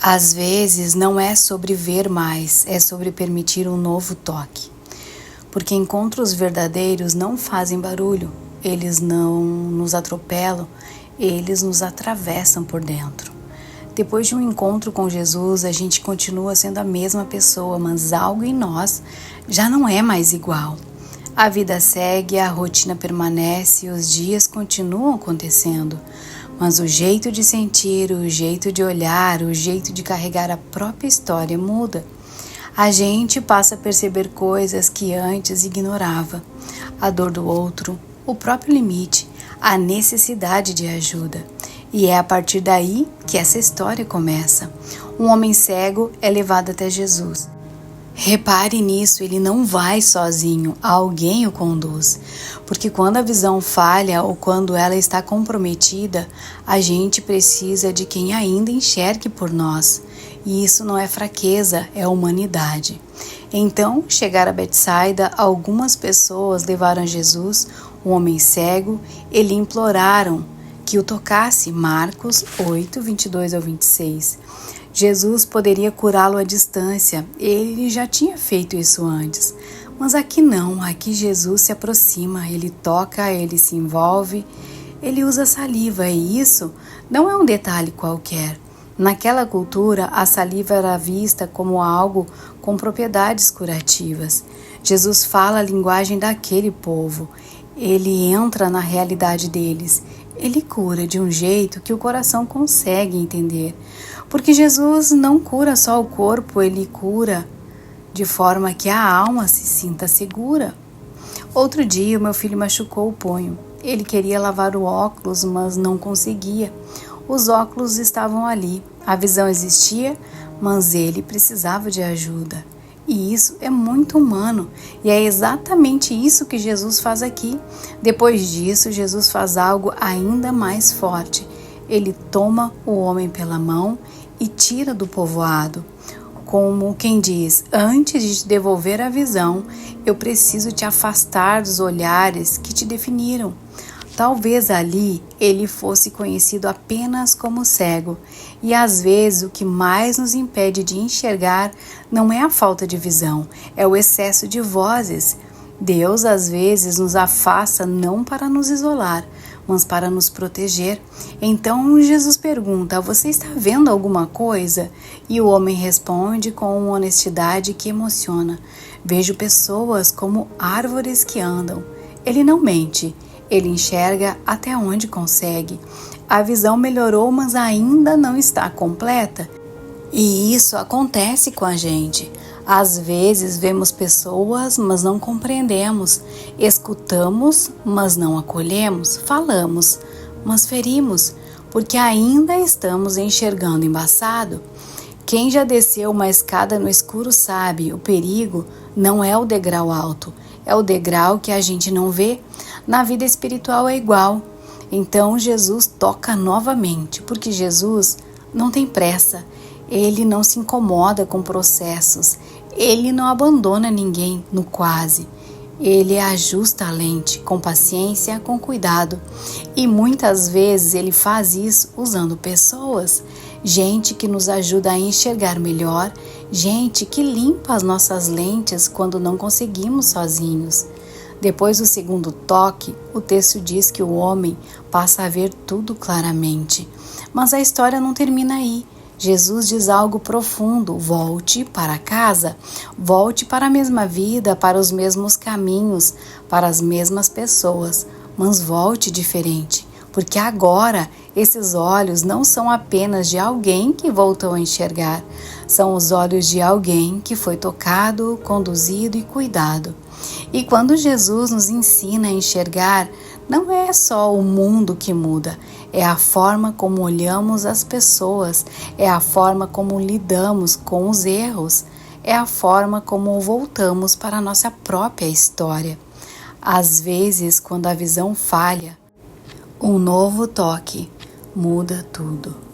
Às vezes não é sobre ver mais, é sobre permitir um novo toque. Porque encontros verdadeiros não fazem barulho, eles não nos atropelam, eles nos atravessam por dentro. Depois de um encontro com Jesus, a gente continua sendo a mesma pessoa, mas algo em nós já não é mais igual. A vida segue, a rotina permanece, os dias continuam acontecendo, mas o jeito de sentir, o jeito de olhar, o jeito de carregar a própria história muda. A gente passa a perceber coisas que antes ignorava: a dor do outro, o próprio limite, a necessidade de ajuda. E é a partir daí que essa história começa. Um homem cego é levado até Jesus. Repare nisso, ele não vai sozinho, alguém o conduz. Porque quando a visão falha ou quando ela está comprometida, a gente precisa de quem ainda enxergue por nós. E isso não é fraqueza, é humanidade. Então, chegar a Betsaida, algumas pessoas levaram a Jesus, um homem cego, e lhe imploraram que o tocasse. Marcos 8, 22 ao 26. Jesus poderia curá-lo à distância, ele já tinha feito isso antes. Mas aqui não, aqui Jesus se aproxima, ele toca, ele se envolve, ele usa saliva, e isso não é um detalhe qualquer. Naquela cultura, a saliva era vista como algo com propriedades curativas. Jesus fala a linguagem daquele povo, ele entra na realidade deles, ele cura de um jeito que o coração consegue entender. Porque Jesus não cura só o corpo, ele cura de forma que a alma se sinta segura. Outro dia, o meu filho machucou o punho. Ele queria lavar o óculos, mas não conseguia. Os óculos estavam ali, a visão existia, mas ele precisava de ajuda. E isso é muito humano, e é exatamente isso que Jesus faz aqui. Depois disso, Jesus faz algo ainda mais forte. Ele toma o homem pela mão e tira do povoado. Como quem diz: antes de te devolver a visão, eu preciso te afastar dos olhares que te definiram. Talvez ali ele fosse conhecido apenas como cego, e às vezes o que mais nos impede de enxergar não é a falta de visão, é o excesso de vozes. Deus às vezes nos afasta não para nos isolar, mas para nos proteger. Então Jesus pergunta: você está vendo alguma coisa? E o homem responde com uma honestidade que emociona: vejo pessoas como árvores que andam. Ele não mente. Ele enxerga até onde consegue. A visão melhorou, mas ainda não está completa. E isso acontece com a gente. Às vezes vemos pessoas, mas não compreendemos. Escutamos, mas não acolhemos. Falamos, mas ferimos, porque ainda estamos enxergando embaçado. Quem já desceu uma escada no escuro sabe, o perigo não é o degrau alto, é o degrau que a gente não vê. Na vida espiritual é igual. Então Jesus toca novamente, porque Jesus não tem pressa, ele não se incomoda com processos, ele não abandona ninguém no quase. Ele ajusta a lente com paciência, com cuidado. E muitas vezes ele faz isso usando pessoas, gente que nos ajuda a enxergar melhor, gente que limpa as nossas lentes quando não conseguimos sozinhos. Depois do segundo toque, o texto diz que o homem passa a ver tudo claramente. Mas a história não termina aí. Jesus diz algo profundo: volte para casa, volte para a mesma vida, para os mesmos caminhos, para as mesmas pessoas, mas volte diferente, porque agora esses olhos não são apenas de alguém que voltou a enxergar, são os olhos de alguém que foi tocado, conduzido e cuidado. E quando Jesus nos ensina a enxergar, não é só o mundo que muda, é a forma como olhamos as pessoas, é a forma como lidamos com os erros, é a forma como voltamos para a nossa própria história. Às vezes, quando a visão falha, um novo toque muda tudo.